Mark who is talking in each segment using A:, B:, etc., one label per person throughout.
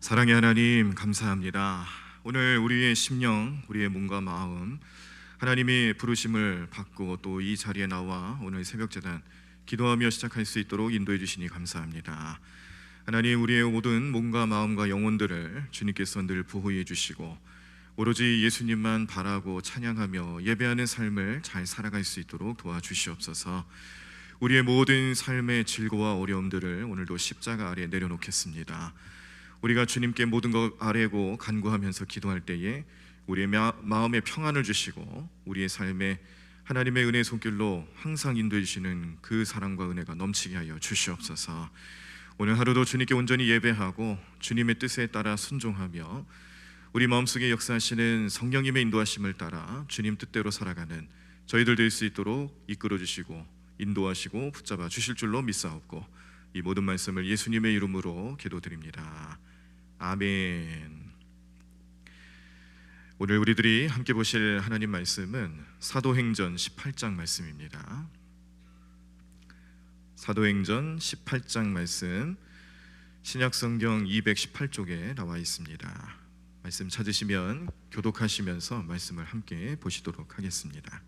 A: 사랑의 하나님, 감사합니다. 오늘 우리의 심령, 우리의 몸과 마음, 하나님이 부르심을 받고 또 이 자리에 나와 오늘 새벽제단 기도하며 시작할 수 있도록 인도해 주시니 감사합니다. 하나님, 우리의 모든 몸과 마음과 영혼들을 주님께서 늘 보호해 주시고 오로지 예수님만 바라고 찬양하며 예배하는 삶을 잘 살아갈 수 있도록 도와주시옵소서. 우리의 모든 삶의 질고와 어려움들을 오늘도 십자가 아래 내려놓겠습니다. 우리가 주님께 모든 것 아뢰고 간구하면서 기도할 때에 우리의 마음에 평안을 주시고 우리의 삶에 하나님의 은혜의 손길로 항상 인도해 주시는 그 사랑과 은혜가 넘치게 하여 주시옵소서. 오늘 하루도 주님께 온전히 예배하고 주님의 뜻에 따라 순종하며 우리 마음속에 역사하시는 성령님의 인도하심을 따라 주님 뜻대로 살아가는 저희들 될 수 있도록 이끌어 주시고 인도하시고 붙잡아 주실 줄로 믿사옵고 이 모든 말씀을 예수님의 이름으로 기도드립니다. 아멘. 오늘 우리들이 함께 보실 하나님 말씀은 사도행전 18장 말씀입니다. 사도행전 18장 말씀 신약성경 218쪽에 나와 있습니다. 말씀 찾으시면 교독하시면서 말씀을 함께 보시도록 하겠습니다.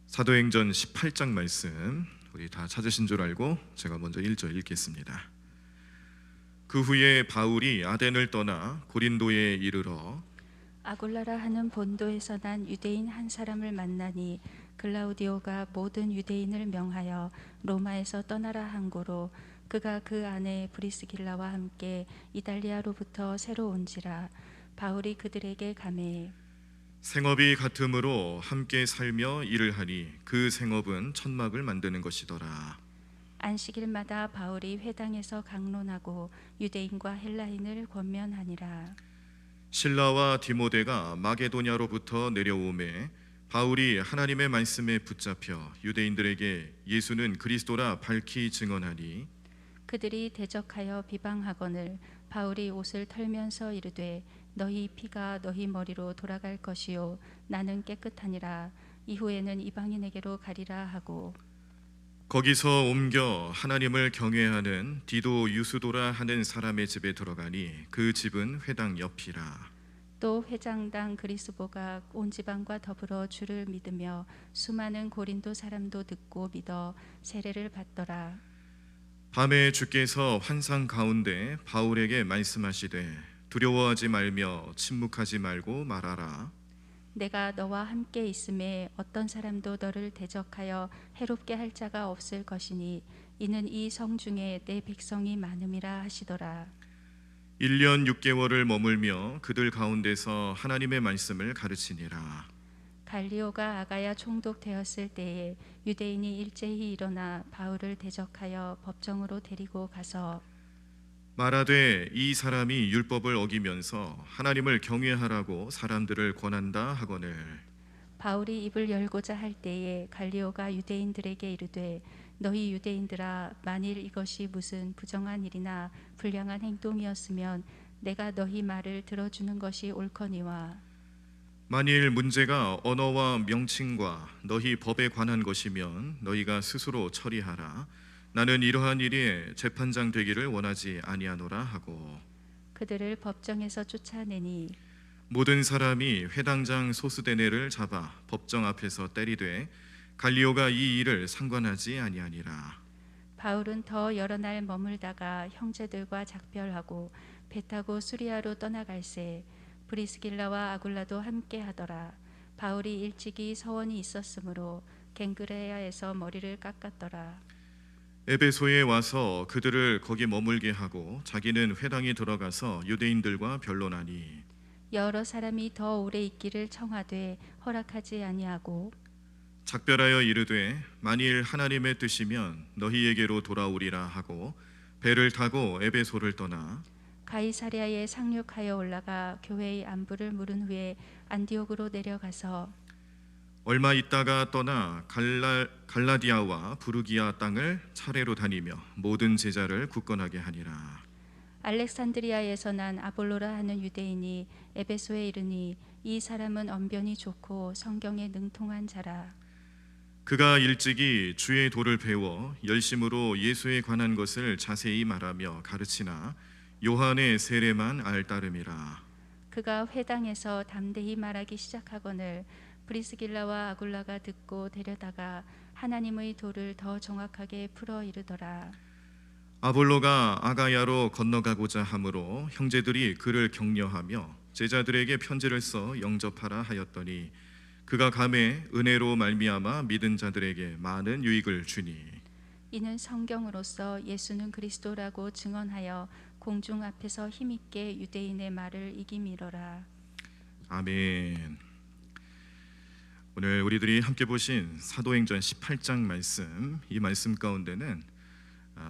A: 사도행전 18장 말씀 우리 다 찾으신 줄 알고 제가 먼저 1절 읽겠습니다. 그 후에 바울이 아덴을 떠나 고린도에 이르러
B: 아굴라라 하는 본도에서 난 유대인 한 사람을 만나니 글라우디오가 모든 유대인을 명하여 로마에서 떠나라 한 고로 그가 그 아내 브리스길라와 함께 이달리아로부터 새로 온지라. 바울이 그들에게 가매
A: 생업이 같으므로 함께 살며 일을 하니 그 생업은 천막을 만드는 것이더라.
B: 안식일마다 바울이 회당에서 강론하고 유대인과 헬라인을 권면하니라.
A: 실라와 디모데가 마게도냐로부터 내려오매 바울이 하나님의 말씀에 붙잡혀 유대인들에게 예수는 그리스도라 밝히 증언하니
B: 그들이 대적하여 비방하거늘 바울이 옷을 털면서 이르되 너희 피가 너희 머리로 돌아갈 것이요 나는 깨끗하니라. 이후에는 이방인에게로 가리라 하고
A: 거기서 옮겨 하나님을 경외하는 디도 유스도라 하는 사람의 집에 들어가니 그 집은 회당 옆이라.
B: 또 회장당 그리스보가 온 지방과 더불어 주를 믿으며 수많은 고린도 사람도 듣고 믿어 세례를 받더라.
A: 밤에 주께서 환상 가운데 바울에게 말씀하시되 두려워하지 말며 침묵하지 말고 말하라.
B: 내가 너와 함께 있음에 어떤 사람도 너를 대적하여 해롭게 할 자가 없을 것이니 이는 이 성 중에 내 백성이 많음이라 하시더라.
A: 1년 6개월을 머물며 그들 가운데서 하나님의 말씀을 가르치니라.
B: 갈리오가 아가야 총독되었을 때에 유대인이 일제히 일어나 바울을 대적하여 법정으로 데리고 가서
A: 말하되 이 사람이 율법을 어기면서 하나님을 경외하라고 사람들을 권한다 하거늘
B: 바울이 입을 열고자 할 때에 갈리오가 유대인들에게 이르되 너희 유대인들아 만일 이것이 무슨 부정한 일이나 불량한 행동이었으면 내가 너희 말을 들어주는 것이 옳거니와
A: 만일 문제가 언어와 명칭과 너희 법에 관한 것이면 너희가 스스로 처리하라. 나는 이러한 일이 재판장 되기를 원하지 아니하노라 하고
B: 그들을 법정에서 쫓아내니
A: 모든 사람이 회당장 소스데네를 잡아 법정 앞에서 때리되 갈리오가 이 일을 상관하지 아니하니라.
B: 바울은 더 여러 날 머물다가 형제들과 작별하고 배 타고 수리아로 떠나갈새 브리스길라와 아굴라도 함께 하더라. 바울이 일찍이 서원이 있었으므로 갱그레아에서 머리를 깎았더라.
A: 에베소에 와서 그들을 거기 머물게 하고 자기는 회당에 들어가서 유대인들과 변론하니
B: 여러 사람이 더 오래 있기를 청하되 허락하지 아니하고
A: 작별하여 이르되 만일 하나님의 뜻이면 너희에게로 돌아오리라 하고 배를 타고 에베소를 떠나
B: 가이사랴에 상륙하여 올라가 교회의 안부를 물은 후에 안디옥으로 내려가서
A: 얼마 있다가 떠나 갈라디아와 부르기아 땅을 차례로 다니며 모든 제자를 굳건하게 하니라.
B: 알렉산드리아에서 난 아볼로라 하는 유대인이 에베소에 이르니 이 사람은 언변이 좋고 성경에 능통한 자라.
A: 그가 일찍이 주의 도를 배워 열심으로 예수에 관한 것을 자세히 말하며 가르치나 요한의 세례만 알 따름이라.
B: 그가 회당에서 담대히 말하기 시작하거늘 브리스길라와 아굴라가 듣고 데려다가 하나님의 도를 더 정확하게 풀어 이르더라.
A: 아볼로가 아가야로 건너가고자 하므로 형제들이 그를 격려하며 제자들에게 편지를 써 영접하라 하였더니 그가 감에 은혜로 말미암아 믿은 자들에게 많은 유익을 주니
B: 이는 성경으로서 예수는 그리스도라고 증언하여 공중 앞에서 힘있게 유대인의 말을 이기미러라.
A: 아멘. 오늘 우리들이 함께 보신 사도행전 18장 말씀, 이 말씀 가운데는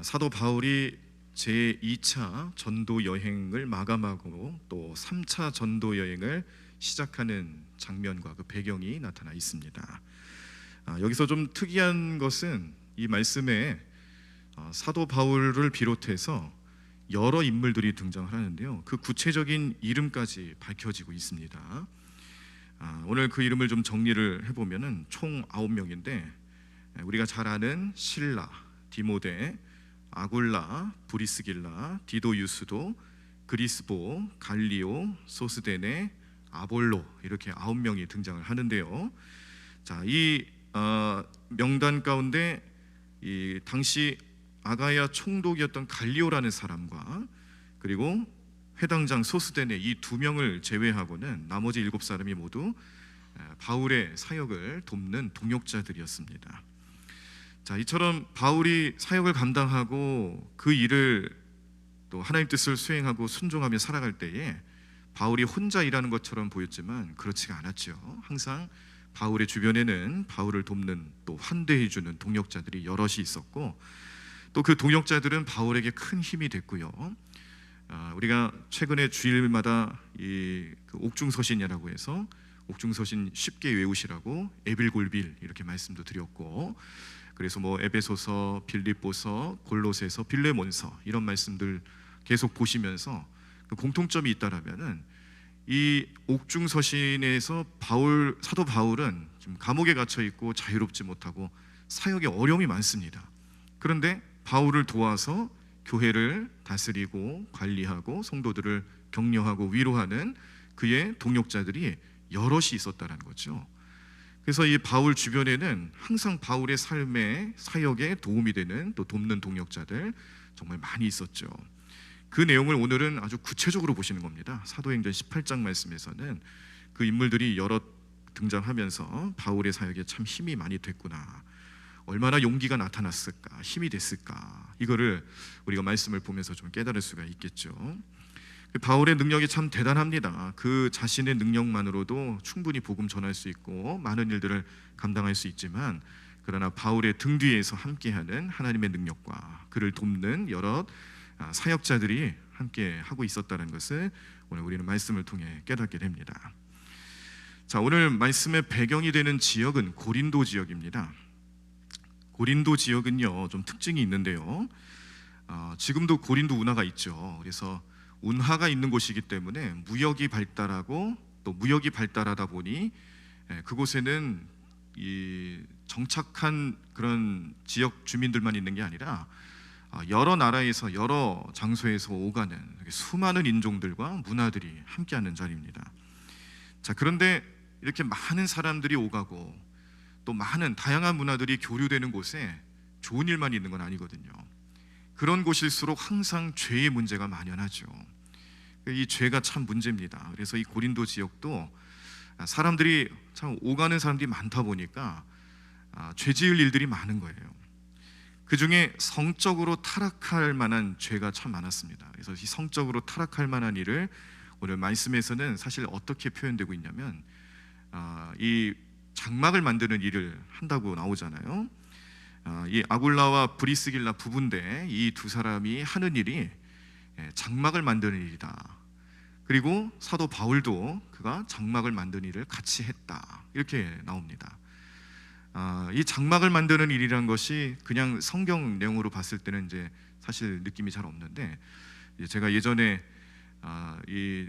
A: 사도 바울이 제2차 전도 여행을 마감하고 또 3차 전도 여행을 시작하는 장면과 그 배경이 나타나 있습니다. 여기서 좀 특이한 것은 이 말씀에 사도 바울을 비롯해서 여러 인물들이 등장을 하는데요, 그 구체적인 이름까지 밝혀지고 있습니다. 오늘 그 이름을 좀 정리를 해보면은 총 9명인데 우리가 잘 아는 실라, 디모데, 아굴라, 브리스길라, 디도 유스도, 그리스보, 갈리오, 소스데네, 아볼로, 이렇게 9명이 등장을 하는데요. 자, 이 명단 가운데 이 당시 아가야 총독이었던 갈리오라는 사람과 그리고 회당장 소스데네, 이 2명을 제외하고는 나머지 7사람이 모두 바울의 사역을 돕는 동역자들이었습니다. 자, 이처럼 바울이 사역을 감당하고 그 일을 또 하나님 뜻을 수행하고 순종하며 살아갈 때에 바울이 혼자 일하는 것처럼 보였지만 그렇지가 않았죠. 항상 바울의 주변에는 바울을 돕는 또 환대해주는 동역자들이 여럿이 있었고 또 그 동역자들은 바울에게 큰 힘이 됐고요. 우리가 최근에 주일마다 이 옥중서신이라고 해서 옥중서신 쉽게 외우시라고 에빌골빌 이렇게 말씀도 드렸고, 그래서 뭐 에베소서, 빌립보서, 골로새서, 빌레몬서 이런 말씀들 계속 보시면서 그 공통점이 있다라면은 이 옥중서신에서 사도 바울은 지금 감옥에 갇혀 있고 자유롭지 못하고 사역에 어려움이 많습니다. 그런데 바울을 도와서 교회를 다스리고 관리하고 성도들을 격려하고 위로하는 그의 동역자들이 여럿이 있었다는 거죠. 그래서 이 바울 주변에는 항상 바울의 삶에 사역에 도움이 되는 또 돕는 동역자들 정말 많이 있었죠. 그 내용을 오늘은 아주 구체적으로 보시는 겁니다. 사도행전 18장 말씀에서는 그 인물들이 여럿 등장하면서 바울의 사역에 참 힘이 많이 됐구나, 얼마나 용기가 나타났을까, 힘이 됐을까, 이거를 우리가 말씀을 보면서 좀 깨달을 수가 있겠죠. 바울의 능력이 참 대단합니다. 그 자신의 능력만으로도 충분히 복음 전할 수 있고 많은 일들을 감당할 수 있지만, 그러나 바울의 등 뒤에서 함께하는 하나님의 능력과 그를 돕는 여러 사역자들이 함께 하고 있었다는 것을 오늘 우리는 말씀을 통해 깨닫게 됩니다. 자, 오늘 말씀의 배경이 되는 지역은 고린도 지역입니다. 고린도 지역은요 좀 특징이 있는데요, 지금도 고린도 운하가 있죠. 그래서 운하가 있는 곳이기 때문에 무역이 발달하고 또 무역이 발달하다 보니 그곳에는 이 정착한 그런 지역 주민들만 있는 게 아니라 여러 나라에서 여러 장소에서 오가는 수많은 인종들과 문화들이 함께하는 자리입니다. 자, 그런데 이렇게 많은 사람들이 오가고 또 많은 다양한 문화들이 교류되는 곳에 좋은 일만 있는 건 아니거든요. 그런 곳일수록 항상 죄의 문제가 만연하죠. 이 죄가 참 문제입니다. 그래서 이 고린도 지역도 사람들이 참 오가는 사람들이 많다 보니까 죄 지을 일들이 많은 거예요. 그 중에 성적으로 타락할 만한 죄가 참 많았습니다. 그래서 이 성적으로 타락할 만한 일을 오늘 말씀에서는 사실 어떻게 표현되고 있냐면 이 장막을 만드는 일을 한다고 나오잖아요. 이 아굴라와 브리스길라 부부인데 이 두 사람이 하는 일이 장막을 만드는 일이다. 그리고 사도 바울도 그가 장막을 만드는 일을 같이 했다, 이렇게 나옵니다. 이 장막을 만드는 일이란 것이 그냥 성경 내용으로 봤을 때는 이제 사실 느낌이 잘 없는데, 제가 예전에 이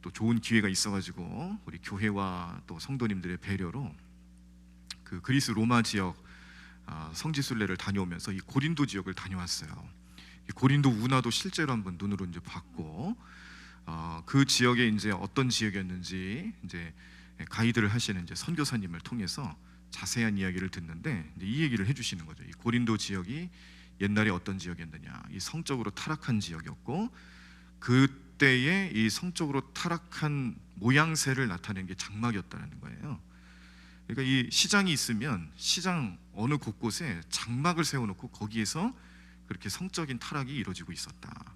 A: 또 좋은 기회가 있어가지고 우리 교회와 또 성도님들의 배려로 그 그 그리스 로마 지역 성지순례를 다녀오면서 이 고린도 지역을 다녀왔어요. 이 고린도 운하도 실제로 한번 눈으로 이제 봤고, 그 지역에 이제 어떤 지역이었는지 이제 가이드를 하시는 이제 선교사님을 통해서 자세한 이야기를 듣는데, 이제 이 얘기를 해주시는 거죠. 이 고린도 지역이 옛날에 어떤 지역이었느냐, 이 성적으로 타락한 지역이었고, 그때의 이 성적으로 타락한 모양새를 나타낸 게 장막이었다는 거예요. 그러니까 이 시장이 있으면 시장 어느 곳곳에 장막을 세워놓고 거기에서 그렇게 성적인 타락이 이루어지고 있었다.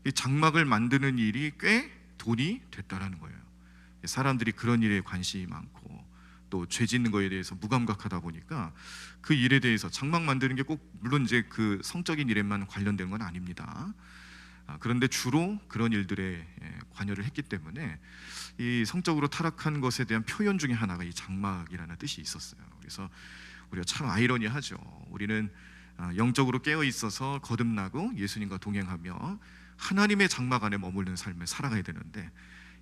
A: 이 장막을 만드는 일이 꽤 돈이 됐다라는 거예요. 사람들이 그런 일에 관심이 많고 또 죄 짓는 거에 대해서 무감각하다 보니까 그 일에 대해서 장막 만드는 게 꼭 물론 이제 그 성적인 일에만 관련된 건 아닙니다. 그런데 주로 그런 일들에 관여를 했기 때문에 이 성적으로 타락한 것에 대한 표현 중에 하나가 이 장막이라는 뜻이 있었어요. 그래서 우리가 참 아이러니하죠. 우리는 영적으로 깨어 있어서 거듭나고 예수님과 동행하며 하나님의 장막 안에 머무르는 삶을 살아가야 되는데,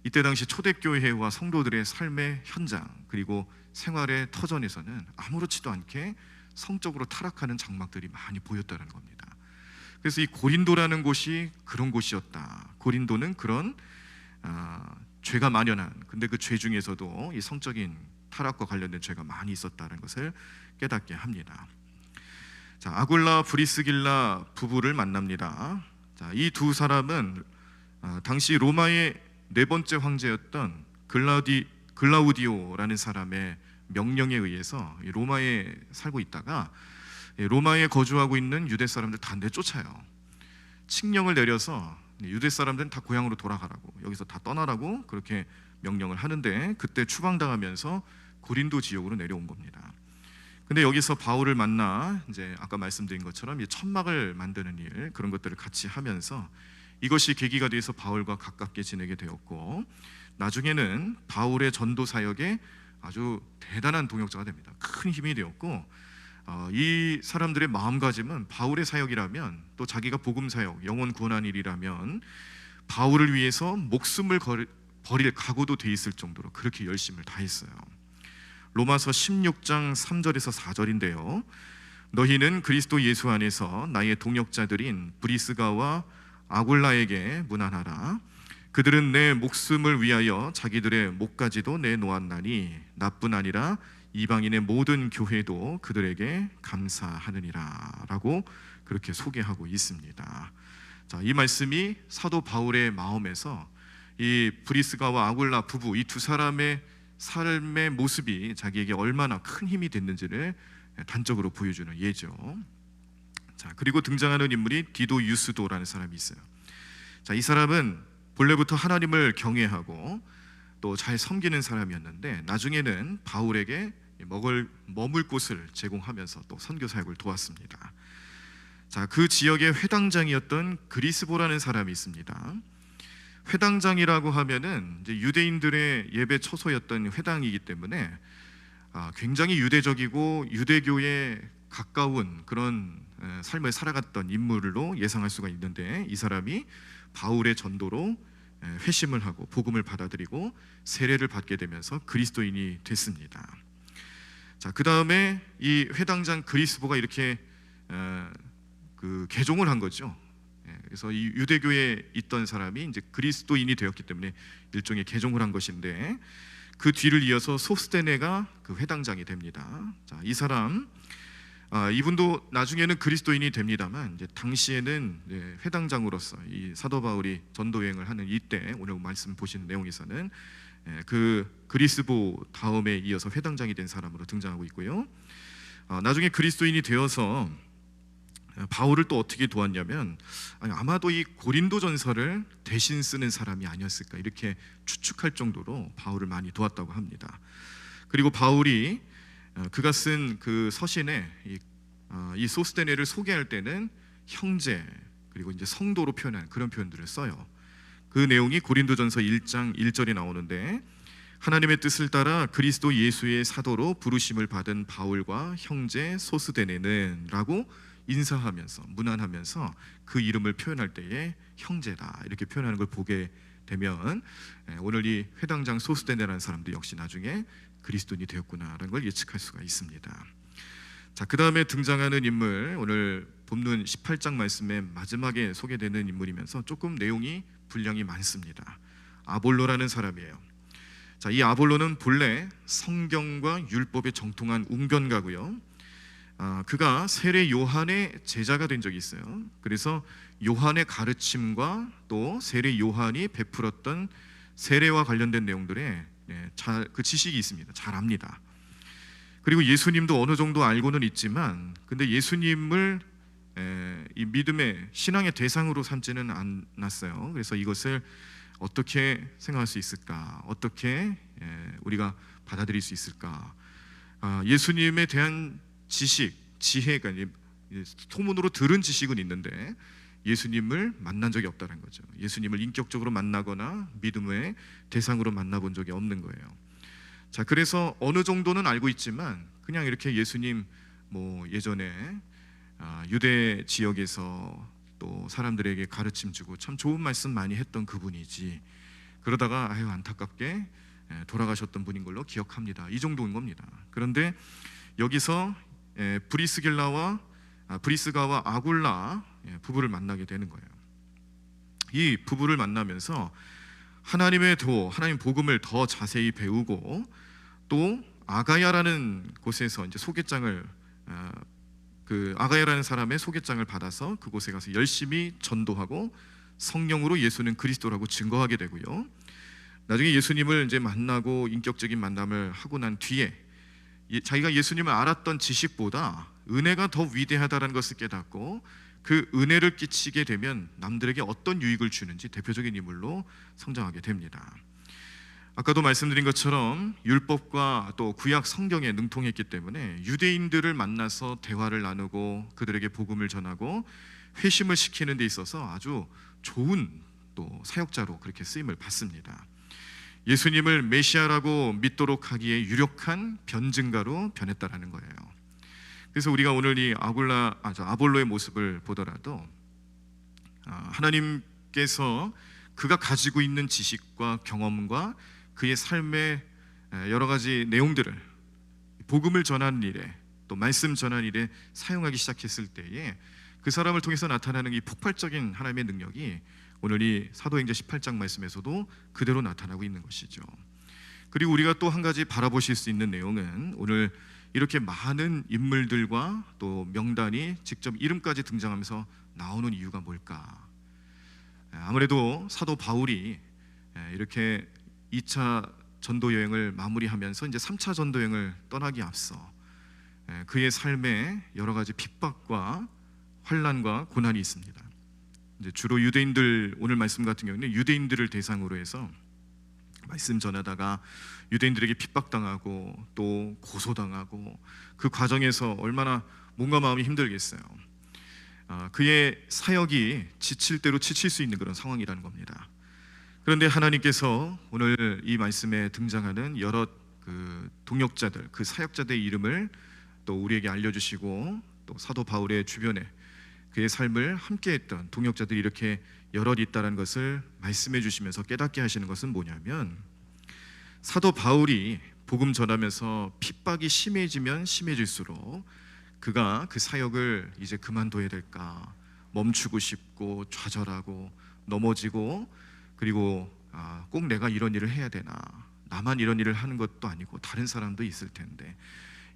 A: 이때 당시 초대교회와 성도들의 삶의 현장 그리고 생활의 터전에서는 아무렇지도 않게 성적으로 타락하는 장막들이 많이 보였다는 겁니다. 그래서 이 고린도라는 곳이 그런 곳이었다. 고린도는 그런 죄가 만연한, 근데 그 죄 중에서도 이 성적인 타락과 관련된 죄가 많이 있었다는 것을 깨닫게 합니다. 자, 아굴라 브리스길라 부부를 만납니다. 자, 이 두 사람은 당시 로마의 네 번째 황제였던 글라우디오라는 사람의 명령에 의해서 로마에 살고 있다가 로마에 거주하고 있는 유대 사람들 다 내쫓아요. 칙령을 내려서 유대 사람들은 다 고향으로 돌아가라고, 여기서 다 떠나라고 그렇게 명령을 하는데, 그때 추방당하면서 고린도 지역으로 내려온 겁니다. 근데 여기서 바울을 만나 이제 아까 말씀드린 것처럼 이 천막을 만드는 일, 그런 것들을 같이 하면서 이것이 계기가 돼서 바울과 가깝게 지내게 되었고, 나중에는 바울의 전도 사역에 아주 대단한 동역자가 됩니다. 큰 힘이 되었고, 이 사람들의 마음가짐은 바울의 사역이라면, 또 자기가 복음 사역, 영혼 구원한 일이라면 바울을 위해서 목숨을 버릴 각오도 돼 있을 정도로 그렇게 열심을 다했어요. 로마서 16장 3절에서 4절인데요. 너희는 그리스도 예수 안에서 나의 동역자들인 브리스가와 아굴라에게 문안하라. 그들은 내 목숨을 위하여 자기들의 목까지도 내놓았나니 나뿐 아니라 이방인의 모든 교회도 그들에게 감사하느니라 라고 그렇게 소개하고 있습니다. 자, 이 말씀이 사도 바울의 마음에서 이 브리스가와 아굴라 부부, 이 두 사람의 삶의 모습이 자기에게 얼마나 큰 힘이 됐는지를 단적으로 보여주는 예죠. 자, 그리고 등장하는 인물이 디도 유스도라는 사람이 있어요. 자, 이 사람은 본래부터 하나님을 경외하고 또 잘 섬기는 사람이었는데, 나중에는 바울에게 머물 곳을 제공하면서 또 선교 사역을 도왔습니다. 자, 그 지역의 회당장이었던 그리스보라는 사람이 있습니다. 회당장이라고 하면은 이제 유대인들의 예배 처소였던 회당이기 때문에 굉장히 유대적이고 유대교에 가까운 그런 삶을 살아갔던 인물로 예상할 수가 있는데, 이 사람이 바울의 전도로 회심을 하고 복음을 받아들이고 세례를 받게 되면서 그리스도인이 됐습니다. 자, 그 다음에 이 회당장 그리스보가 이렇게 개종을 한 거죠. 그래서 이 유대교에 있던 사람이 이제 그리스도인이 되었기 때문에 일종의 개종을 한 것인데, 그 뒤를 이어서 소스데네가 그 회당장이 됩니다. 자, 이 사람 이분도 나중에는 그리스도인이 됩니다만, 이제 당시에는 회당장으로서 이 사도 바울이 전도 여행을 하는 이때, 오늘 말씀 보시는 내용에서는 그 그리스보 다음에 이어서 회당장이 된 사람으로 등장하고 있고요. 나중에 그리스도인이 되어서 바울을 또 어떻게 도왔냐면, 아마도 이 고린도전서를 대신 쓰는 사람이 아니었을까 이렇게 추측할 정도로 바울을 많이 도왔다고 합니다. 그리고 바울이 그가 쓴 그 서신에 이 소스데네를 소개할 때는 형제 그리고 이제 성도로 표현한 그런 표현들을 써요. 그 내용이 고린도전서 1장 1절에 나오는데, 하나님의 뜻을 따라 그리스도 예수의 사도로 부르심을 받은 바울과 형제 소스데네는 라고 인사하면서 문안하면서 그 이름을 표현할 때에 형제다 이렇게 표현하는 걸 보게 되면 오늘 이 회당장 소스데네라는 사람도 역시 나중에 그리스도인이 되었구나라는 걸 예측할 수가 있습니다. 자, 그 다음에 등장하는 인물, 오늘 본문 18장 말씀의 마지막에 소개되는 인물이면서 조금 내용이 분량이 많습니다. 아볼로라는 사람이에요. 자, 이 아볼로는 본래 성경과 율법에 정통한 웅변가고요. 그가 세례 요한의 제자가 된 적이 있어요. 그래서 요한의 가르침과 또 세례 요한이 베풀었던 세례와 관련된 내용들에 그 지식이 있습니다. 잘 압니다. 그리고 예수님도 어느 정도 알고는 있지만, 근데 예수님을 이 믿음의 신앙의 대상으로 삼지는 않았어요. 그래서 이것을 어떻게 생각할 수 있을까? 어떻게 우리가 받아들일 수 있을까? 예수님에 대한 지식, 지혜가 소문으로 들은 지식은 있는데 예수님을 만난 적이 없다는 거죠. 예수님을 인격적으로 만나거나 믿음의 대상으로 만나본 적이 없는 거예요. 자, 그래서 어느 정도는 알고 있지만 그냥 이렇게 예수님 예전에 유대 지역에서 또 사람들에게 가르침 주고 참 좋은 말씀 많이 했던 그분이지, 그러다가 안타깝게 돌아가셨던 분인 걸로 기억합니다. 이 정도인 겁니다. 그런데 여기서 브리스가와 아굴라 부부를 만나게 되는 거예요. 이 부부를 만나면서 하나님 복음을 더 자세히 배우고 또 아가야라는 곳에서 이제 소개장을 그 아가야라는 사람의 소개장을 받아서 그곳에 가서 열심히 전도하고 성령으로 예수는 그리스도라고 증거하게 되고요. 나중에 예수님을 이제 만나고 인격적인 만남을 하고 난 뒤에 자기가 예수님을 알았던 지식보다 은혜가 더 위대하다는 것을 깨닫고 그 은혜를 끼치게 되면 남들에게 어떤 유익을 주는지 대표적인 인물로 성장하게 됩니다. 아까도 말씀드린 것처럼 율법과 또 구약 성경에 능통했기 때문에 유대인들을 만나서 대화를 나누고 그들에게 복음을 전하고 회심을 시키는 데 있어서 아주 좋은 또 사역자로 그렇게 쓰임을 받습니다. 예수님을 메시아라고 믿도록 하기에 유력한 변증가로 변했다라는 거예요. 그래서 우리가 오늘 이 아볼로의 모습을 보더라도 하나님께서 그가 가지고 있는 지식과 경험과 그의 삶의 여러 가지 내용들을 복음을 전하는 일에 또 말씀 전하는 일에 사용하기 시작했을 때에 그 사람을 통해서 나타나는 이 폭발적인 하나님의 능력이 오늘 이 사도행전 18장 말씀에서도 그대로 나타나고 있는 것이죠. 그리고 우리가 또 한 가지 바라보실 수 있는 내용은 오늘 이렇게 많은 인물들과 또 명단이 직접 이름까지 등장하면서 나오는 이유가 뭘까? 아무래도 사도 바울이 이렇게 2차 전도 여행을 마무리하면서 이제 3차 전도 여행을 떠나기 앞서 그의 삶에 여러 가지 핍박과 환난과 고난이 있습니다. 이제 주로 유대인들, 오늘 말씀 같은 경우는 유대인들을 대상으로 해서 말씀 전하다가 유대인들에게 핍박당하고 또 고소당하고 그 과정에서 얼마나 몸과 마음이 힘들겠어요. 그의 사역이 지칠 대로 지칠 수 있는 그런 상황이라는 겁니다. 그런데 하나님께서 오늘 이 말씀에 등장하는 여러 그 동역자들, 그 사역자들의 이름을 또 우리에게 알려주시고 또 사도 바울의 주변에 그의 삶을 함께했던 동역자들이 이렇게 여럿 있다는 것을 말씀해 주시면서 깨닫게 하시는 것은 뭐냐면, 사도 바울이 복음 전하면서 핍박이 심해지면 심해질수록 그가 그 사역을 이제 그만둬야 될까, 멈추고 싶고 좌절하고 넘어지고, 그리고 꼭 내가 이런 일을 해야 되나, 나만 이런 일을 하는 것도 아니고 다른 사람도 있을 텐데,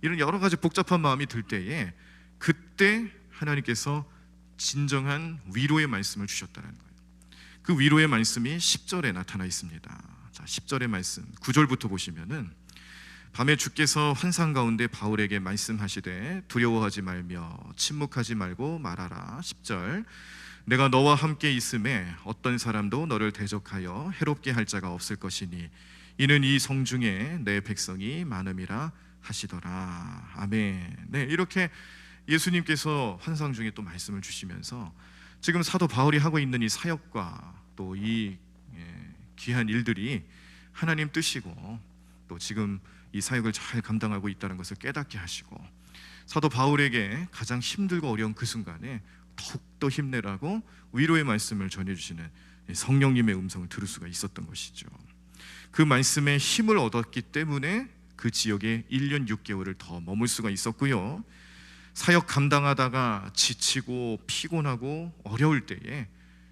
A: 이런 여러 가지 복잡한 마음이 들 때에 그때 하나님께서 진정한 위로의 말씀을 주셨다는 거예요. 그 위로의 말씀이 10절에 나타나 있습니다. 자, 10절의 말씀 9절부터 보시면은, 밤에 주께서 환상 가운데 바울에게 말씀하시되 두려워하지 말며 침묵하지 말고 말하라. 10절, 내가 너와 함께 있음에 어떤 사람도 너를 대적하여 해롭게 할 자가 없을 것이니 이는 이 성중에 내 백성이 많음이라 하시더라. 아멘. 네, 이렇게 예수님께서 환상 중에 또 말씀을 주시면서 지금 사도 바울이 하고 있는 이 사역과 또 이 귀한 일들이 하나님 뜻이고 또 지금 이 사역을 잘 감당하고 있다는 것을 깨닫게 하시고, 사도 바울에게 가장 힘들고 어려운 그 순간에 더욱더 힘내라고 위로의 말씀을 전해주시는 성령님의 음성을 들을 수가 있었던 것이죠. 그 말씀에 힘을 얻었기 때문에 그 지역에 1년 6개월을 더 머물 수가 있었고요. 사역 감당하다가 지치고 피곤하고 어려울 때에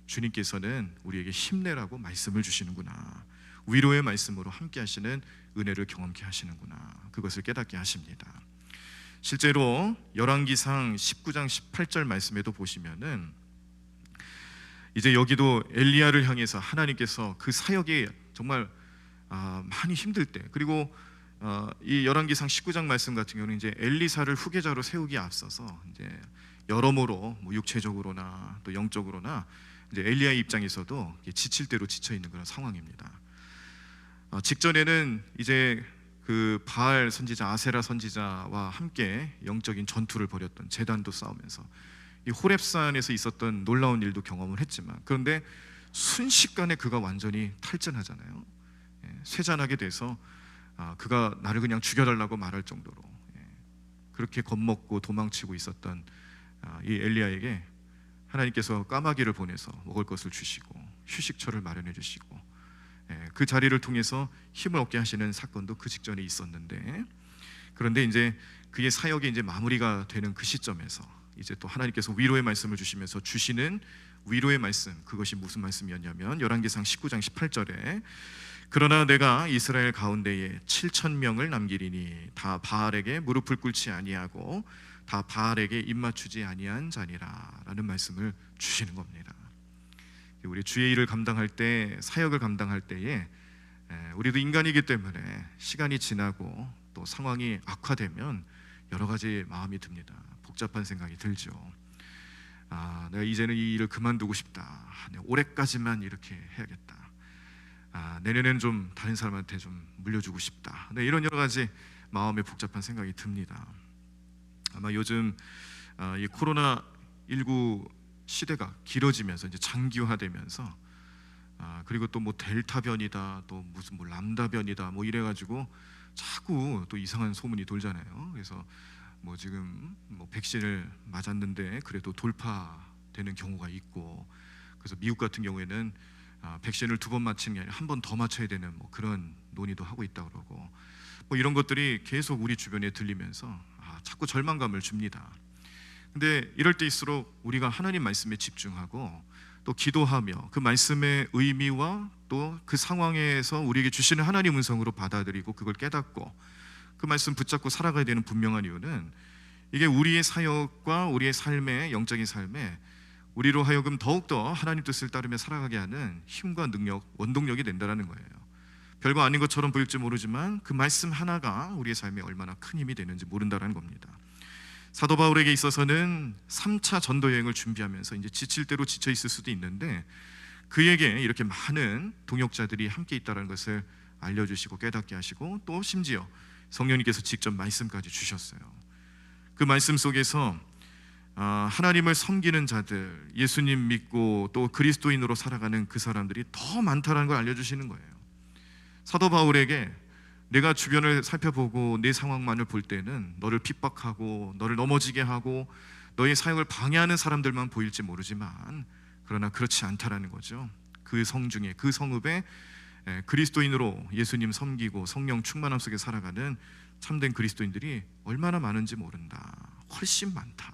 A: 주님께서는 우리에게 힘내라고 말씀을 주시는구나, 위로의 말씀으로 함께 하시는 은혜를 경험케 하시는구나, 그것을 깨닫게 하십니다. 실제로 열왕기상 19장 18절 말씀에도 보시면은 이제 여기도 엘리야를 향해서 하나님께서 그 사역이 정말 많이 힘들 때, 그리고 이 열왕기상 19장 말씀 같은 경우는 이제 엘리사를 후계자로 세우기에 앞서서 이제 여러모로 뭐 육체적으로나 또 영적으로나 이제 엘리야의 입장에서도 지칠 대로 지쳐 있는 그런 상황입니다. 직전에는 이제 그 바알 선지자, 아세라 선지자와 함께 영적인 전투를 벌였던, 제단도 싸우면서 이 호렙산에서 있었던 놀라운 일도 경험을 했지만, 그런데 순식간에 그가 완전히 탈전하잖아요. 쇠잔하게 돼서 그가 나를 그냥 죽여달라고 말할 정도로 그렇게 겁먹고 도망치고 있었던 이 엘리야에게 하나님께서 까마귀를 보내서 먹을 것을 주시고 휴식처를 마련해 주시고 그 자리를 통해서 힘을 얻게 하시는 사건도 그 직전에 있었는데, 그런데 이제 그의 사역이 이제 마무리가 되는 그 시점에서 이제 또 하나님께서 위로의 말씀을 주시면서 주시는 위로의 말씀, 그것이 무슨 말씀이었냐면 열왕기상 19장 18절에 그러나 내가 이스라엘 가운데에 7,000명을 남기리니 다 바알에게 무릎을 꿇지 아니하고 다 바알에게 입맞추지 아니한 자니라 라는 말씀을 주시는 겁니다. 우리 주의 일을 감당할 때, 사역을 감당할 때에 우리도 인간이기 때문에 시간이 지나고 또 상황이 악화되면 여러 가지 마음이 듭니다. 복잡한 생각이 들죠. 내가 이제는 이 일을 그만두고 싶다, 올해까지만 이렇게 해야겠다, 내년에는 좀 다른 사람한테 좀 물려주고 싶다, 이런 여러 가지 마음의 복잡한 생각이 듭니다. 아마 요즘 이 코로나19 시대가 길어지면서 이제 장기화되면서 그리고 또 뭐 델타 변이다, 또 무슨 뭐 람다 변이다, 뭐 이래가지고 자꾸 또 이상한 소문이 돌잖아요. 그래서 뭐 지금 뭐 백신을 맞았는데 그래도 돌파되는 경우가 있고, 그래서 미국 같은 경우에는 백신을 2번 맞힌 게 아니라 1번 더 맞춰야 되는 뭐 그런 논의도 하고 있다 그러고, 뭐 이런 것들이 계속 우리 주변에 들리면서 자꾸 절망감을 줍니다. 근데 이럴 때일수록 우리가 하나님 말씀에 집중하고 또 기도하며 그 말씀의 의미와 또 그 상황에서 우리에게 주시는 하나님 음성으로 받아들이고 그걸 깨닫고 그 말씀 붙잡고 살아가야 되는 분명한 이유는, 이게 우리의 사역과 우리의 삶의 영적인 삶에 우리로 하여금 더욱더 하나님 뜻을 따르며 살아가게 하는 힘과 능력, 원동력이 된다는 거예요. 별거 아닌 것처럼 보일지 모르지만 그 말씀 하나가 우리의 삶에 얼마나 큰 힘이 되는지 모른다는 겁니다. 사도 바울에게 있어서는 3차 전도 여행을 준비하면서 이제 지칠 대로 지쳐 있을 수도 있는데 그에게 이렇게 많은 동역자들이 함께 있다는 것을 알려주시고 깨닫게 하시고, 또 심지어 성령님께서 직접 말씀까지 주셨어요. 그 말씀 속에서 하나님을 섬기는 자들, 예수님 믿고 또 그리스도인으로 살아가는 그 사람들이 더 많다는 걸 알려주시는 거예요. 사도 바울에게 내가 주변을 살펴보고 내 상황만을 볼 때는 너를 핍박하고 너를 넘어지게 하고 너의 사역을 방해하는 사람들만 보일지 모르지만, 그러나 그렇지 않다라는 거죠. 그 성중에, 그 성읍에 그리스도인으로 예수님 섬기고 성령 충만함 속에 살아가는 참된 그리스도인들이 얼마나 많은지 모른다. 훨씬 많다.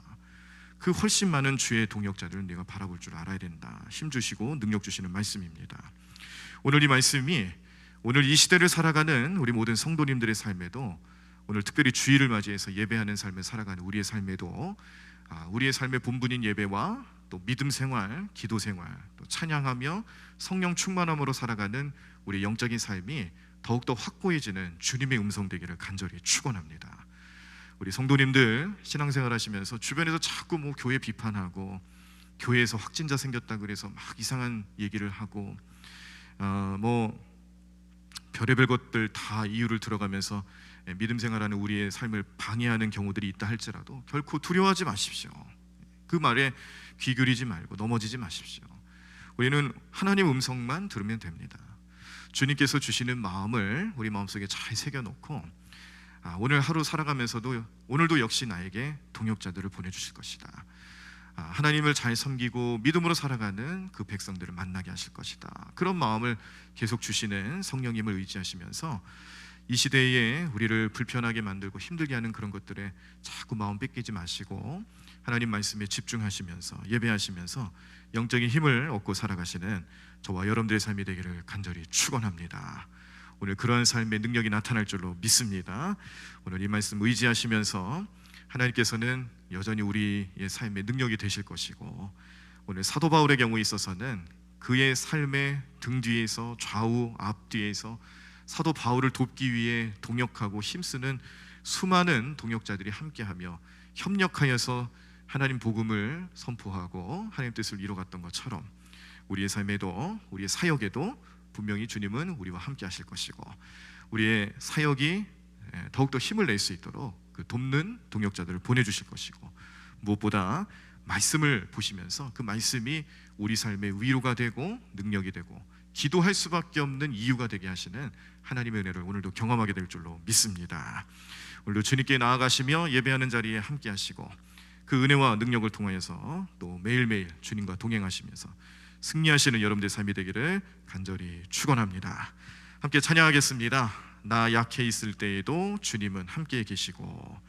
A: 그 훨씬 많은 주의 동역자들을 내가 바라볼 줄 알아야 된다. 힘 주시고 능력 주시는 말씀입니다. 오늘 이 말씀이 오늘 이 시대를 살아가는 우리 모든 성도님들의 삶에도, 오늘 특별히 주일을 맞이해서 예배하는 삶을 살아가는 우리의 삶에도 우리의 삶의 본분인 예배와 또 믿음 생활, 기도 생활, 또 찬양하며 성령 충만함으로 살아가는 우리 영적인 삶이 더욱더 확고해지는 주님의 음성 되기를 간절히 축원합니다. 우리 성도님들 신앙생활 하시면서 주변에서 자꾸 뭐 교회 비판하고 교회에서 확진자 생겼다 그래서 막 이상한 얘기를 하고 뭐 별의별 것들 다 이유를 들어가면서 믿음 생활하는 우리의 삶을 방해하는 경우들이 있다 할지라도 결코 두려워하지 마십시오. 그 말에 귀 기울이지 말고 넘어지지 마십시오. 우리는 하나님 음성만 들으면 됩니다. 주님께서 주시는 마음을 우리 마음속에 잘 새겨놓고 오늘 하루 살아가면서도 오늘도 역시 나에게 동역자들을 보내주실 것이다. 하나님을 잘 섬기고 믿음으로 살아가는 그 백성들을 만나게 하실 것이다. 그런 마음을 계속 주시는 성령님을 의지하시면서 이 시대에 우리를 불편하게 만들고 힘들게 하는 그런 것들에 자꾸 마음 뺏기지 마시고 하나님 말씀에 집중하시면서 예배하시면서 영적인 힘을 얻고 살아가시는 저와 여러분들의 삶이 되기를 간절히 축원합니다. 오늘 그러한 삶의 능력이 나타날 줄로 믿습니다. 오늘 이 말씀 의지하시면서 하나님께서는 여전히 우리의 삶의 능력이 되실 것이고, 오늘 사도 바울의 경우에 있어서는 그의 삶의 등 뒤에서 좌우 앞뒤에서 사도 바울을 돕기 위해 동역하고 힘쓰는 수많은 동역자들이 함께하며 협력하여서 하나님 복음을 선포하고 하나님 뜻을 이루어갔던 것처럼 우리의 삶에도, 우리의 사역에도 분명히 주님은 우리와 함께 하실 것이고, 우리의 사역이 더욱더 힘을 낼 수 있도록 그 돕는 동역자들을 보내주실 것이고, 무엇보다 말씀을 보시면서 그 말씀이 우리 삶의 위로가 되고 능력이 되고 기도할 수밖에 없는 이유가 되게 하시는 하나님의 은혜를 오늘도 경험하게 될 줄로 믿습니다. 오늘도 주님께 나아가시며 예배하는 자리에 함께 하시고 그 은혜와 능력을 통하여서 또 매일매일 주님과 동행하시면서 승리하시는 여러분들의 삶이 되기를 간절히 축원합니다. 함께 찬양하겠습니다. 나 약해 있을 때에도 주님은 함께 계시고,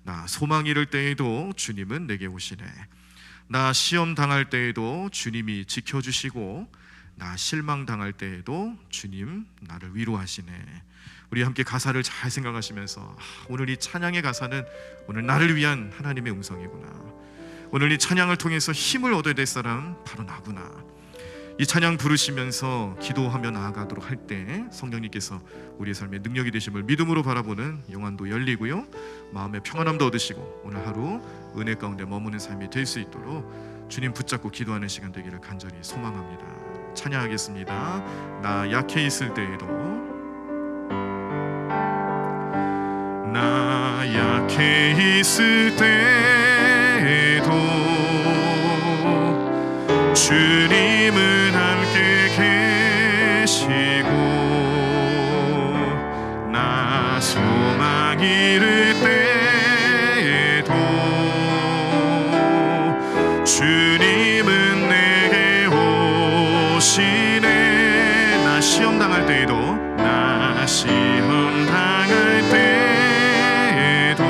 A: 나 소망 잃을 때에도 주님은 내게 오시네. 나 시험 당할 때에도 주님이 지켜주시고, 나 실망 당할 때에도 주님 나를 위로하시네. 우리 함께 가사를 잘 생각하시면서 오늘 이 찬양의 가사는 오늘 나를 위한 하나님의 음성이구나. 오늘 이 찬양을 통해서 힘을 얻어야 될 사람 바로 나구나. 이 찬양 부르시면서 기도하며 나아가도록 할 때 성령님께서 우리의 삶의 능력이 되심을 믿음으로 바라보는 영안도 열리고요, 마음의 평안함도 얻으시고 오늘 하루 은혜 가운데 머무는 삶이 될 수 있도록 주님 붙잡고 기도하는 시간 되기를 간절히 소망합니다. 찬양하겠습니다. 나 약해 있을 때에도, 나 약해 있을 때에도 주님은 함께 계시고, 나 소망 잃을 때에도 주님은 내게 오시네. 나 시험 당할 때에도, 나 시험 당할 때에도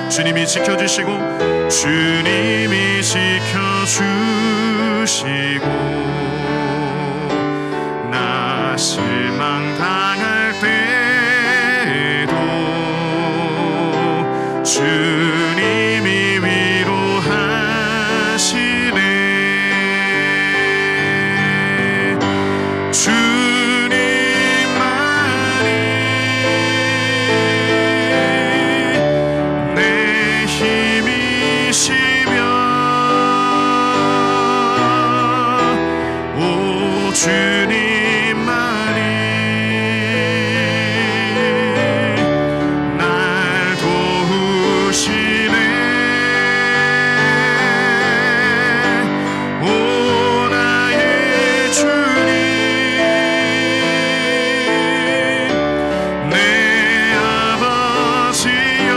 A: 주님이 지켜주시고, 주님이 지켜주시고, 나 실망 당할 때에도 주님이 위로하시네. 주님만이 내 힘이시며, 오 주님만이 날 도우시네. 오 나의 주님, 내 아버지여,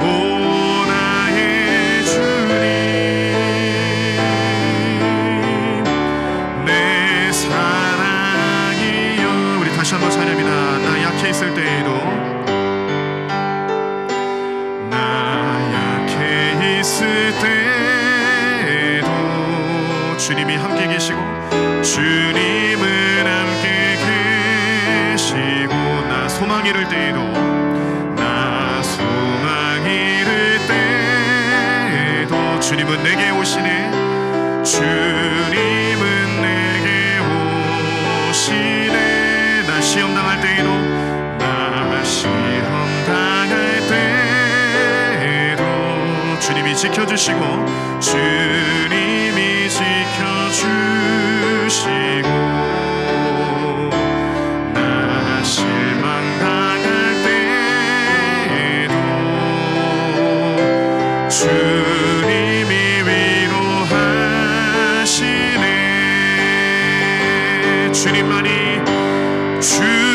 A: 오 나의 주님, 내 사랑이여. 우리 다시 한번 찬양합니다. 나 약해 있을 때에도, 나 약해 있을 때에도 주님이 함께 계시고, 주님은 함께 계시고, 나 소망 잃을 때에도, 나 소망 잃을 때에도 주님은 내게 오시네. 주님은 내게 오시네. 나 시험 당할 때에도, 나 시험 당할 때에도 주님이 지켜주시고, 주님이 지켜주시고, 나 실망 당할 때에도 주님이 위로하시네. 주님만이 주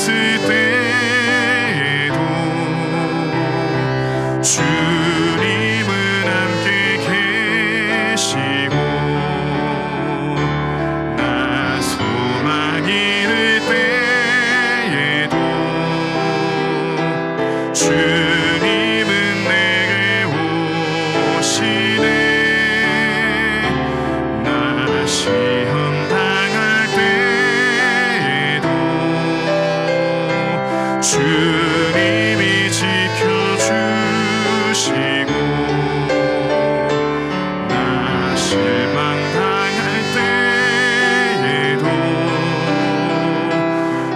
A: 있을 때에도 주님은 함께 계시고 나 소망이 들 때에도 주님은 내게 오시네. 나 시험 당할 때에도 주님이 지켜주시고 나 실망 당할 때에도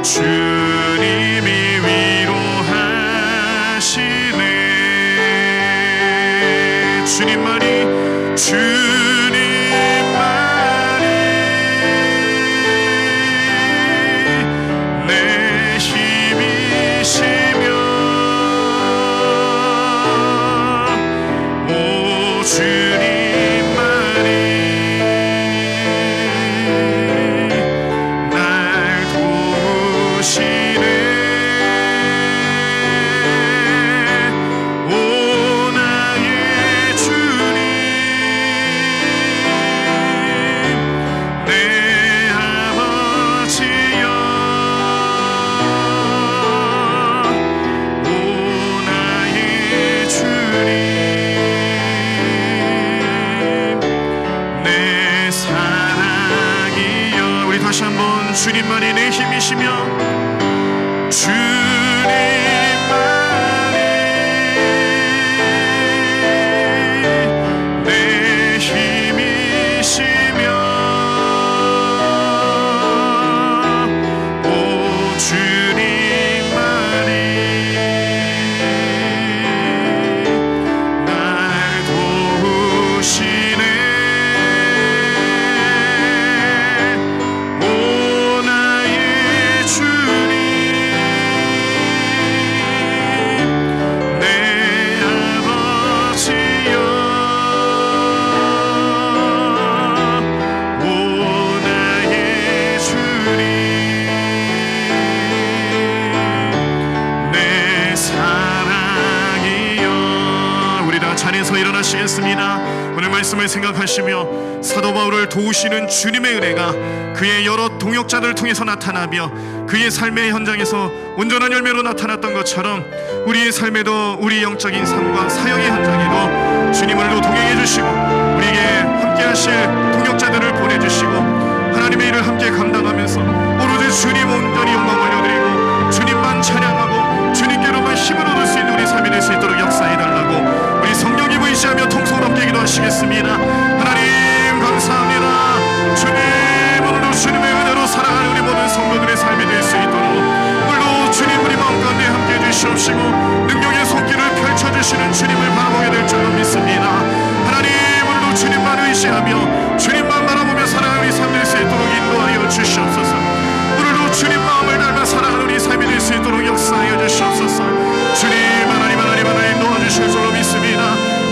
A: 주님이 위로하시네. 주님만이 내 힘이시며 오 주님만이 날 도우시네. 오 나의 주님 내 아버지여 오 나의 주님 내 사랑이여. 우리 다시 한번 주님만이 내 힘이시며 주님만이 내 힘이시며 오 주님만이 날 도우시네. 오 나의 주님 내 아버지여 오 나의 주님 내 사랑이여. 우리 다 자리에서 일어나시겠습니다. 오늘 말씀을 생각하시며 사도 바울을 도우시는 주님의 은혜가 그의 여러 동역자들을 통해서 나타나며 그의 삶의 현장에서 온전한 열매로 나타났던 것처럼 우리의 삶에도 우리 영적인 삶과 사역의 현장에도 주님을 동행해 주시고 우리에게 함께 하실 동역자들을 보내주시고 하나님의 일을 함께 감당하면서 오로지 주님 온전히 영광 올려드리고 주님만 찬양하고 주님께로만 힘을 얻을 수 있는 우리 삶이 될 수 있도록 역사해달라고 우리 성령이 의지하며 통성으로 함께 기도하시겠습니다. 하나님 감사합니다. 주님 오늘도 주님의 은혜로 살아가는 우리 모든 성도들의 삶이 될 수 있도록 오늘도 주님 우리 마음 가운데 함께 해주시옵시고 능력의 손길을 펼쳐주시는 주님을 바라보게 될 줄로 믿습니다. 하나님 오늘도 주님만 의지하며 주님만 바라보며 살아가는 우리 삶이 될 수 있도록 인도하여 주시옵소서. 오늘도 주님 마음을 닮아 살아가는 우리 삶이 될 수 있도록 역사하여 주시옵소서. 주님 하나님 도와주실 줄로 믿습니다.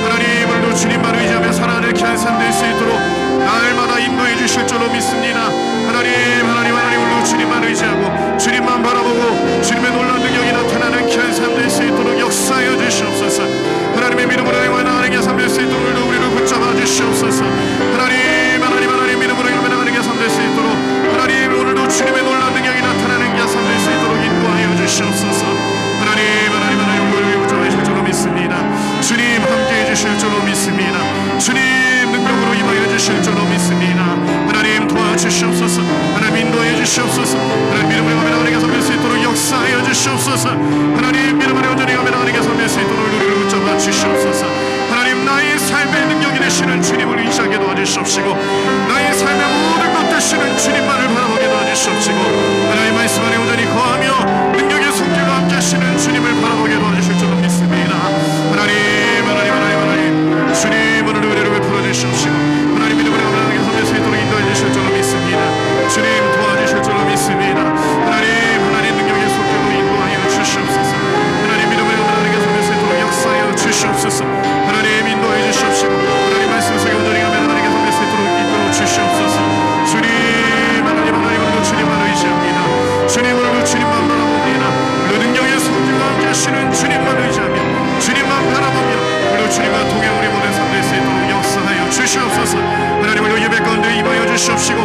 A: 하나님 오늘도 주님만 의지하며 살아가는 귀한 삶 될 수 있도록 날마다 인도해 주실 줄로 믿습니다. 하나님 오늘도 주님만 의지하고 주님만 바라보고 주님의 놀라운 능력이 나타나는 귀한 삶 될 수 있도록 역사하여 주시옵소서. 하나님의 믿음으로 나가는 귀한 삶 될 수 있도록 오늘도 우리를 붙잡아 주시옵소서. 하나님 믿음으로 나가는 귀한 삶 될 수 있도록 하나님 오늘도 주님의 놀라운 능력이 나타나는 귀한 삶 될 수 있도록 인도하여 주시옵소서. 하나님 우리를 붙잡아 주실 줄로 믿습니다. 주님 함께해 주실 줄로 믿습니다. 주님 능력으로 임하여 주실 줄로 믿습니다. 하나님 도와주시옵소서. 하나님 인도해 주시옵소서. 하나님 믿음으로 나가는 게 섬길 수 있도록 역사하여 주시옵소서. 하나님 믿음으로 온전히 나가는 게 섬길 수 있도록 우리를 붙잡아 주시옵소서. 하나님 나의 삶의 능력이 되시는 주님을 의지하게 도와주시옵시고 나의 삶의 모든 것 되시는 주님만을 바라보게 도와주시옵시고 하나님 말씀 안에 온전히 거하며 능력의 손길과 함께 하시는 주님을 바라보게 도와주실 줄로 믿습니다. 하나님 주님 오늘 우리를 베풀어 주시옵시고 하나님 믿음으로 나가는 게 섬길 수 있도록 인도해 주실 줄로 믿습니다. 주님 도와주실 줄로 믿습니다. 하나님 능력의 손길로 인도하여 주시옵소서. 하나님 믿음으로 나가는 게 섬길 수 있도록 역사하여 주시옵소서. 하나님 인도해 주시옵시고 하나님 말씀 속에 온전히 가며 나가는 게 섬길 수 있도록 이끌어 주시옵소서. 주님 하나님 도와주시옵시고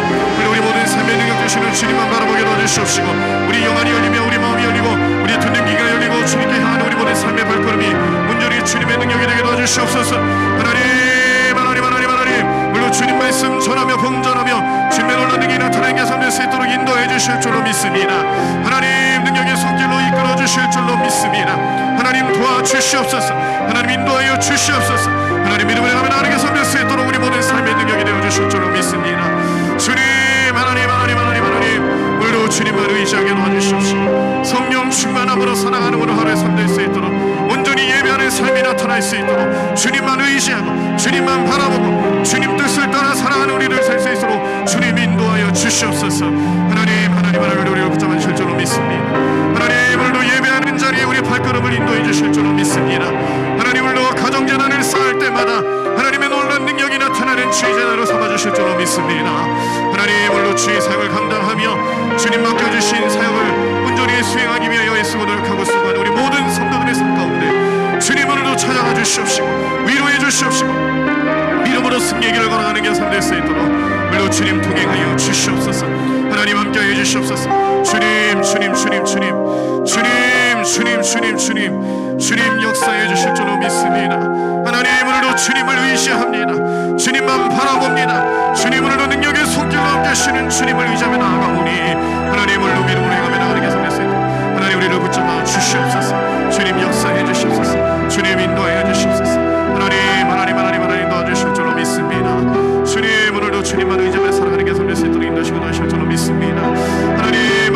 A: 우리 모든 삶의 능력 되시는 주님만 바라보게 도와주시옵시고 우리 영안이 열리며 우리 마음이 열리고 우리 듣는 귀가 열리고 주님께 향하는 우리 모든 삶의 발걸음이 온전히 주님의 능력이 되게 도와주시옵소서. 하나님 물론 주님 말씀 전하며 봉전하며 주님의 놀라운 능력이 나타나는 게 삶될 수 있도록 인도해 주실 줄로 믿습니다. 하나님 능력의 손길로 이끌어 주실 줄로 믿습니다. 하나님 도와주시옵소서. 하나님 인도하여 주시옵소서. 하나님 믿음을 가면 하나님께 섬길 수 있도록 우리 모든 삶의 능력이 되어 주실 줄로 믿습니다. 주님 하나님 오늘도 주님을 의지하게 도와주시옵시고 성령 충만함으로 살아가는 오늘 하루에 삶될 수 있도록 온전히 예배하는 삶이 나타날 수 있도록 주님만 의지하고 주님만 바라보고 주님 뜻을 따라 살아가는 우리를 살 수 있도록 주님 인도하여 주시옵소서. 하나님 우리를 붙잡아 주실 줄로 믿습니다. 하나님 오늘도 예배하는 자리에 우리 발걸음을 인도해 주실 줄로 믿습니다. 하나님 오늘도 가정재단을 쌓을 때마다 하나님의 놀라운 능력이 나타나는 주의 재단으로 삼아주실 줄로 믿습니다. 하나님 오늘도 주의 사역을 감당하며 주님 맡겨주신 사역을 온전히 수행하기 위하여 애쓰고 노력하고 수고하는 우리 모든 성도들의 삶 가운데 주님 오늘도 찾아가 주시옵시고 위로해 주시옵시고 믿음으로 승리의 길을 걸어가는 게 삶될 수 있도록 오늘도 주님 동행하여 주시옵소서. 하나님 함께하여 주시옵소서. 주님 역사해 주실 줄로 믿습니다. 하나님 오늘도 주님을 의지합니다. 주님만 바라봅니다. 주님 오늘도 능력의 손길로 함께 하시는 주님을 의지하며 나아가오니 하나님 오늘도 믿음으로 행하며 나가는 게 삶될 수 있도록 하나님 우리를 붙잡아 주시옵소서. 주님 역사해 주시옵소서. 주님 인도하여 주시옵소서. 하나님 도와주실 줄로 믿습니다. 주님 오늘도 주님만 의지하며 살아가는 게 삶될 수 있도록 인도하시고 도와주실 줄로 믿습니다. 하나님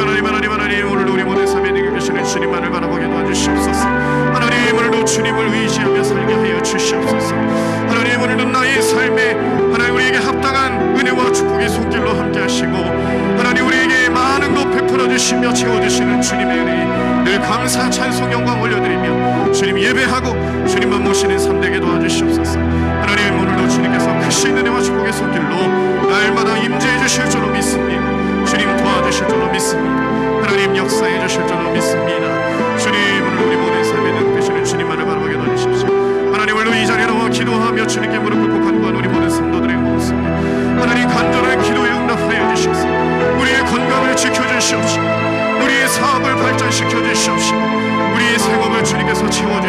A: 오늘도 우리 모든 삶에 능력 되시는 주님만을 바라보게 도와주시옵소서. 하나님 오늘도 주님을 의지하며 살게 하여 주시옵소서. 하나님 오늘도 나의 삶에 하나님 우리에게 합당한 은혜와 축복의 손길로 함께 하시고 하나님 우리에게 많은 것 베풀어 주시며 채워주시는 주님의 은혜 늘 감사 찬송 영광 올려드리며 주님 예배하고 주님만 모시는 삶 되게 도와주시옵소서. 하나님 오늘도 주님께서 크신 은혜와 축복의 손길로 날마다 임재해 주실 줄로 믿습니다. 주님 도와주실 줄로 믿습니다. 하나님 역사해 주실 줄로 믿습니다. 주님 오늘 우리 모든 삶에 능 되시는 주님만을 바라보게 도와주십시오. 하나님 오늘도 이 자리에 나와 기도하며 주님께 무릎 꿇고 간구한 우리 모든 성도들의 모습 하나님 간절한 기도에 응답하여 주시옵소서. 우리의 건강을 지켜주시옵시고 우리의 사업을 발전시켜 주시옵시고 우리의 생업을 주님께서 채워주시옵소서.